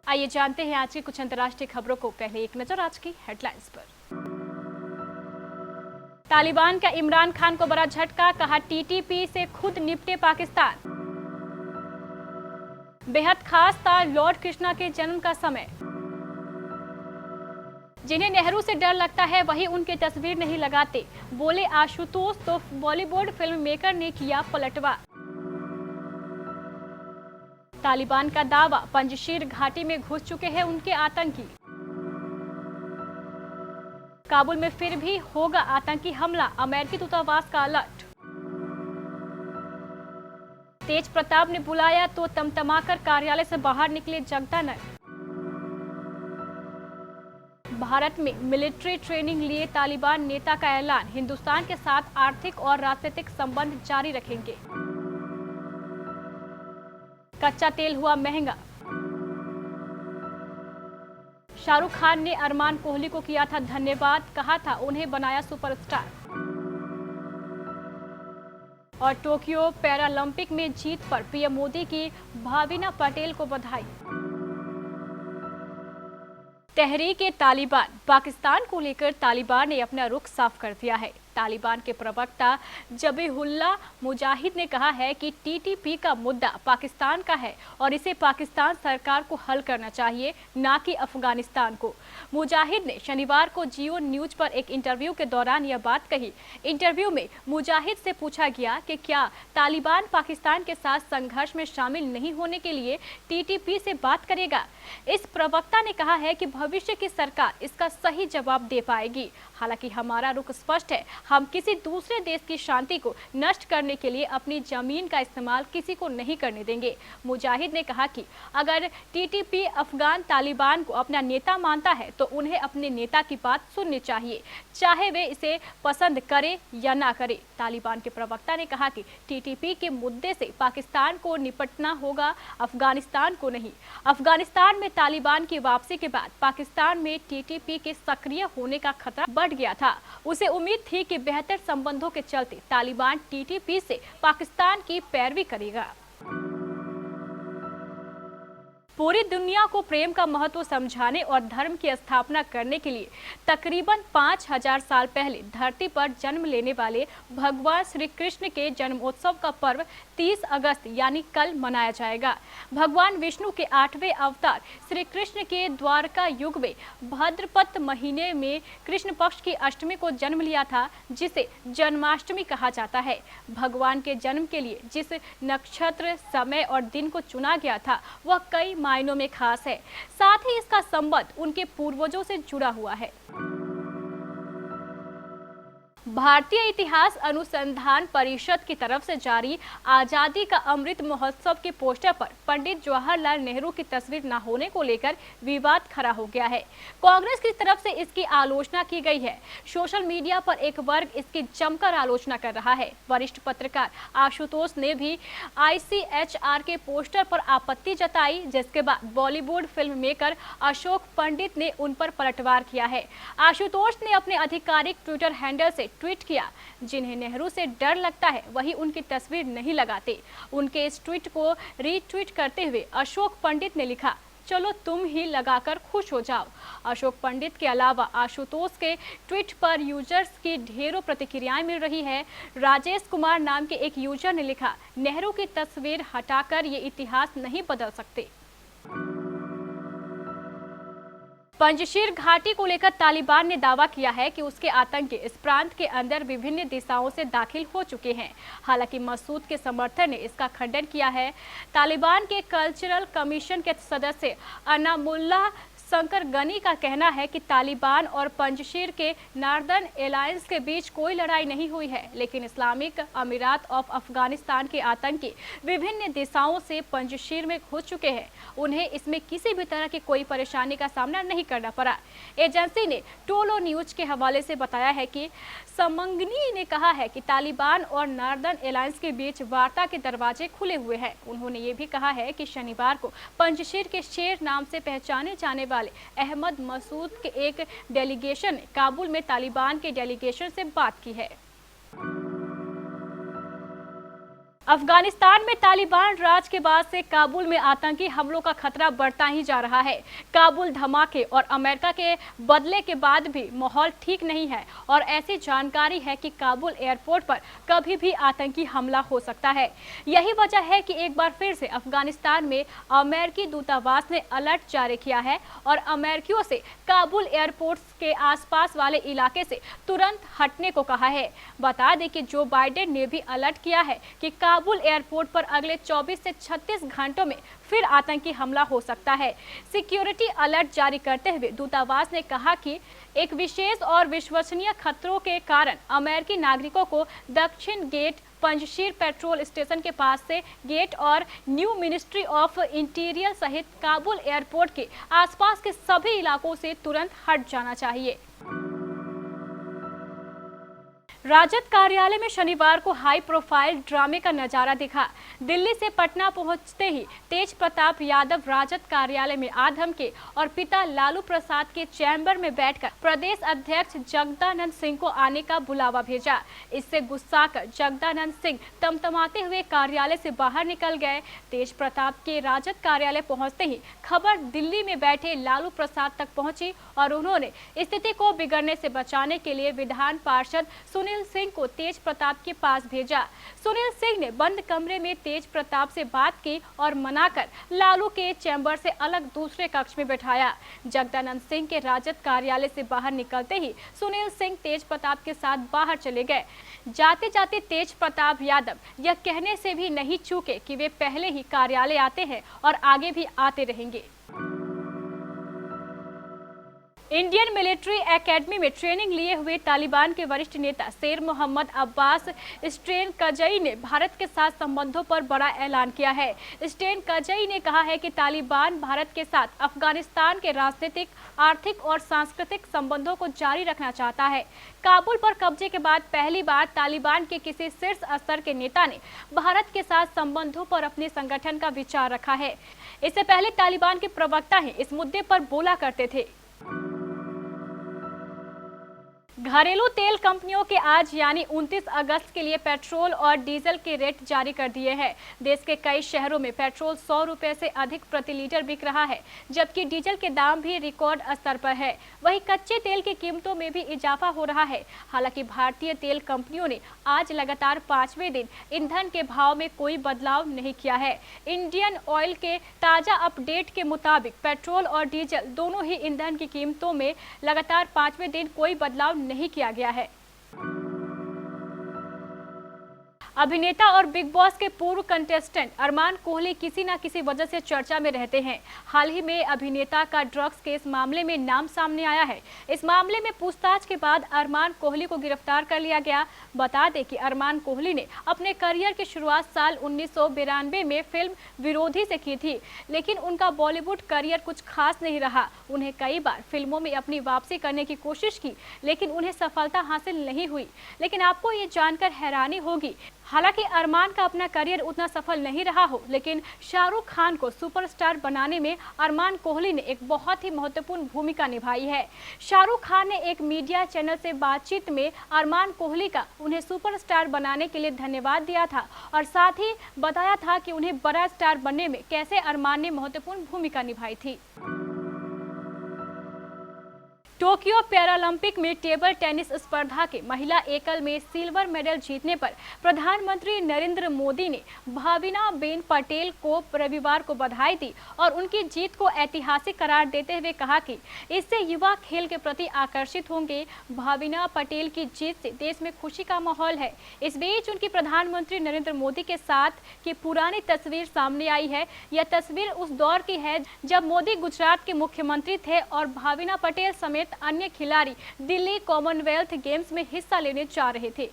आइए जानते हैं आज की कुछ अंतर्राष्ट्रीय खबरों को। पहले एक नजर आज की हेडलाइंस पर। तालिबान का इमरान खान को बड़ा झटका, कहा टीटीपी से खुद निपटे पाकिस्तान। बेहद खास था लॉर्ड कृष्णा के जन्म का समय। जिन्हें नेहरू से डर लगता है वही उनकी तस्वीर नहीं लगाते, बोले आशुतोष। तो बॉलीवुड फिल्म मेकर ने किया पलटवार। तालिबान का दावा, पंजशीर घाटी में घुस चुके हैं उनके आतंकी। काबुल में फिर भी होगा आतंकी हमला, अमेरिकी दूतावास का अलर्ट। तेज प्रताप ने बुलाया तो तमतमाकर कार्यालय से बाहर निकले जगदा नर। भारत में मिलिट्री ट्रेनिंग लिए तालिबान नेता का ऐलान, हिंदुस्तान के साथ आर्थिक और राजनीतिक संबंध जारी रखेंगे। कच्चा तेल हुआ महंगा, शाहरुख खान ने अरमान कोहली को किया था धन्यवाद, कहा था उन्हें बनाया सुपरस्टार। और टोक्यो पैरालंपिक में जीत पर पीएम मोदी की भाविना पटेल को बधाई। तहरीक-ए तालिबान, पाकिस्तान को लेकर तालिबान ने अपना रुख साफ कर दिया है। तालिबान के प्रवक्ता जबीहुल्लाह मुजाहिद ने कहा है कि टीटीपी का मुद्दा पाकिस्तान का है और इसे पाकिस्तान सरकार को हल करना चाहिए, ना कि अफगानिस्तान को। मुजाहिद ने शनिवार को जियो न्यूज पर एक इंटरव्यू के दौरान यह बात कही। इंटरव्यू में मुजाहिद से पूछा गया कि क्या तालिबान पाकिस्तान के साथ संघर्ष में शामिल नहीं होने के लिए टीटीपी से बात करेगा। इस प्रवक्ता ने कहा है कि भविष्य की सरकार इसका सही जवाब दे पाएगी। हालांकि हमारा रुख स्पष्ट है, हम किसी दूसरे देश की शांति को नष्ट करने के लिए अपनी जमीन का इस्तेमाल किसी को नहीं करने देंगे। मुजाहिद ने कहा कि अगर टीटीपी अफगान तालिबान को अपना नेता मानता है तो उन्हें अपने नेता की बात सुननी चाहिए, चाहे वे इसे पसंद करे या ना करे। तालिबान के प्रवक्ता ने कहा कि टीटीपी के मुद्दे से पाकिस्तान को निपटना होगा, अफगानिस्तान को नहीं। अफगानिस्तान में तालिबान की वापसी के बाद पाकिस्तान में टीटीपी के सक्रिय होने का खतरा बढ़ गया था। उसे उम्मीद थी कि बेहतर संबंधों के चलते तालिबान टीटीपी से पाकिस्तान की पैरवी करेगा। पूरी दुनिया को प्रेम का महत्व समझाने और धर्म की स्थापना करने के लिए तकरीबन 5000 साल पहले धरती पर जन्म लेने वाले भगवान श्री कृष्ण के जन्मोत्सव का पर्व 30 अगस्त यानी कल मनाया जाएगा। भगवान विष्णु के 8वें अवतार श्री कृष्ण के द्वारका युग में भाद्रपद महीने में कृष्ण पक्ष की अष्टमी को जन्म लिया था, जिसे जन्माष्टमी कहा जाता है। भगवान के जन्म के लिए जिस नक्षत्र, समय और दिन को चुना गया था वह कई मायनों में खास है। साथ ही इसका संबंध उनके पूर्वजों से जुड़ा हुआ है। भारतीय इतिहास अनुसंधान परिषद की तरफ से जारी आजादी का अमृत महोत्सव के पोस्टर पर पंडित जवाहरलाल नेहरू की तस्वीर न होने को लेकर विवाद खड़ा हो गया है। कांग्रेस की तरफ से इसकी आलोचना की गई है। सोशल मीडिया पर एक वर्ग इसकी जमकर आलोचना कर रहा है। वरिष्ठ पत्रकार आशुतोष ने भी आईसीएचआर के पोस्टर पर आपत्ति जताई, जिसके बाद बॉलीवुड फिल्म मेकर अशोक पंडित ने उन पर पलटवार किया है। आशुतोष ने अपने आधिकारिक ट्विटर हैंडल से ट्वीट किया, जिन्हें नेहरू से डर लगता है वही उनकी तस्वीर नहीं लगाते। उनके इस ट्वीट को रीट्वीट करते हुए अशोक पंडित ने लिखा, चलो तुम ही लगाकर खुश हो जाओ। अशोक पंडित के अलावा आशुतोष के ट्वीट पर यूजर्स की ढेरों प्रतिक्रियाएं मिल रही है। राजेश कुमार नाम के एक यूजर ने लिखा, नेहरू की तस्वीर हटाकर ये इतिहास नहीं बदल सकते। पंजशीर घाटी को लेकर तालिबान ने दावा किया है कि उसके आतंकी इस प्रांत के अंदर विभिन्न दिशाओं से दाखिल हो चुके हैं। हालांकि मसूद के समर्थन ने इसका खंडन किया है। तालिबान के कल्चरल कमीशन के सदस्य अनामुल्लाह शंकर गनी का कहना है कि तालिबान और पंजशीर के नॉर्दर्न एलायंस के बीच कोई लड़ाई नहीं हुई है, लेकिन इस्लामिक अमीरात ऑफ अफगानिस्तान के आतंकी विभिन्न दिशाओं से पंजशीर में घुस चुके हैं। उन्हें इसमें किसी भी तरह की कोई परेशानी का सामना नहीं करना पड़ा। एजेंसी ने टोलो न्यूज के हवाले से बताया है कि समंगनी ने कहा है कि तालिबान और नॉर्दर्न एलायंस के बीच वार्ता के दरवाजे खुले हुए हैं। उन्होंने ये भी कहा है कि शनिवार को पंजशीर के शेर नाम से पहचाने जाने वाले अहमद मसूद के एक डेलीगेशन ने काबुल में तालिबान के डेलीगेशन से बात की है। अफगानिस्तान में तालिबान राज के बाद से काबुल में आतंकी हमलों का खतरा बढ़ता ही जा रहा है। काबुल धमाके और अमेरिका के बदले के बाद भी माहौल ठीक नहीं है और ऐसी जानकारी है कि काबुल एयरपोर्ट पर कभी भी आतंकी हमला हो सकता है। यही वजह है कि एक बार फिर से अफगानिस्तान में अमेरिकी दूतावास ने अलर्ट जारी किया है और अमेरिकियों से काबुल एयरपोर्ट के आसपास वाले इलाके से तुरंत हटने को कहा है। बता दें कि जो बाइडेन ने भी अलर्ट किया है कि काबुल एयरपोर्ट पर अगले 24 से 36 घंटों में फिर आतंकी हमला हो सकता है। सिक्योरिटी अलर्ट जारी करते हुए दूतावास ने कहा कि एक विशेष और विश्वसनीय खतरों के कारण अमेरिकी नागरिकों को दक्षिण गेट, पंजशीर पेट्रोल स्टेशन के पास से गेट और न्यू मिनिस्ट्री ऑफ इंटीरियर सहित काबुल एयरपोर्ट के आसपास के सभी इलाकों से तुरंत हट जाना चाहिए। राजद कार्यालय में शनिवार को हाई प्रोफाइल ड्रामे का नजारा दिखा। दिल्ली से पटना पहुंचते ही तेज प्रताप यादव राजद कार्यालय में आ धमके और पिता लालू प्रसाद के चैम्बर में बैठकर प्रदेश अध्यक्ष जगदानंद सिंह को आने का बुलावा भेजा। इससे गुस्साकर जगदानंद सिंह तमतमाते हुए कार्यालय से बाहर निकल गए। तेज प्रताप के राजद कार्यालय पहुंचते ही खबर दिल्ली में बैठे लालू प्रसाद तक पहुंची और उन्होंने स्थिति को बिगड़ने से बचाने के लिए विधान पार्षद सुनील सिंह को तेज प्रताप के पास भेजा। सुनील सिंह ने बंद कमरे में तेज प्रताप से बात की और मनाकर लालू के चैम्बर से अलग दूसरे कक्ष में बैठाया। जगदानंद सिंह के राजद कार्यालय से बाहर निकलते ही सुनील सिंह तेज प्रताप के साथ बाहर चले गए। जाते जाते तेज प्रताप यादव यह कहने से भी नहीं चूके कि वे पहले ही कार्यालय आते हैं और आगे भी आते रहेंगे। इंडियन मिलिट्री एकेडमी में ट्रेनिंग लिए हुए तालिबान के वरिष्ठ नेता शेर मोहम्मद अब्बास स्ट्रेनकजई ने भारत के साथ संबंधों पर बड़ा ऐलान किया है। स्ट्रेनकजई ने कहा है कि तालिबान भारत के साथ अफगानिस्तान के राजनीतिक, आर्थिक और सांस्कृतिक संबंधों को जारी रखना चाहता है। काबुल पर कब्जे के बाद पहली बार तालिबान के किसी शीर्ष स्तर के नेता ने भारत के साथ संबंधों पर अपने संगठन का विचार रखा है। इससे पहले तालिबान के प्रवक्ता ही इस मुद्दे पर बोला करते थे। घरेलू तेल कंपनियों के आज यानी 29 अगस्त के लिए पेट्रोल और डीजल के रेट जारी कर दिए हैं। देश के कई शहरों में पेट्रोल 100 रुपए से अधिक प्रति लीटर बिक रहा है, जबकि डीजल के दाम भी रिकॉर्ड स्तर पर है। वहीं कच्चे तेल की कीमतों में भी इजाफा हो रहा है। हालांकि भारतीय तेल कंपनियों ने आज लगातार 5वें दिन ईंधन के भाव में कोई बदलाव नहीं किया है। इंडियन ऑयल के ताजा अपडेट के मुताबिक पेट्रोल और डीजल दोनों ही ईंधन की कीमतों में लगातार 5वें दिन कोई बदलाव नहीं किया गया है। अभिनेता और बिग बॉस के पूर्व कंटेस्टेंट अरमान कोहली किसी न किसी वजह से चर्चा में रहते हैं। हाल ही में अभिनेता का ड्रग्स केस मामले में नाम सामने आया है। इस मामले में पूछताछ के बाद अरमान कोहली को गिरफ्तार कर लिया गया। बता दें कि अरमान कोहली ने अपने करियर की शुरुआत साल 1992 में फिल्म विरोधी से की थी, लेकिन उनका बॉलीवुड करियर कुछ खास नहीं रहा। उन्हें कई बार फिल्मों में अपनी वापसी करने की कोशिश की, लेकिन उन्हें सफलता हासिल नहीं हुई। लेकिन आपको ये जानकर हैरानी होगी, हालांकि अरमान का अपना करियर उतना सफल नहीं रहा हो, लेकिन शाहरुख खान को सुपरस्टार बनाने में अरमान कोहली ने एक बहुत ही महत्वपूर्ण भूमिका निभाई है। शाहरुख खान ने एक मीडिया चैनल से बातचीत में अरमान कोहली का उन्हें सुपरस्टार बनाने के लिए धन्यवाद दिया था और साथ ही बताया था कि उन्हें बड़ा स्टार बनने में कैसे अरमान ने महत्वपूर्ण भूमिका निभाई थी। टोक्यो पैरालंपिक में टेबल टेनिस स्पर्धा के महिला एकल में सिल्वर मेडल जीतने पर प्रधानमंत्री नरेंद्र मोदी ने भाविनाबेन पटेल को रविवार को बधाई दी और उनकी जीत को ऐतिहासिक करार देते हुए कहा कि इससे युवा खेल के प्रति आकर्षित होंगे। भाविना पटेल की जीत से देश में खुशी का माहौल है। इस बीच उनकी प्रधानमंत्री नरेंद्र मोदी के साथ की पुरानी तस्वीर सामने आई है। यह तस्वीर उस दौर की है जब मोदी गुजरात के मुख्यमंत्री थे और भाविना पटेल समेत अन्य खिलाड़ी दिल्ली कॉमनवेल्थ गेम्स में हिस्सा लेने जा रहे थे।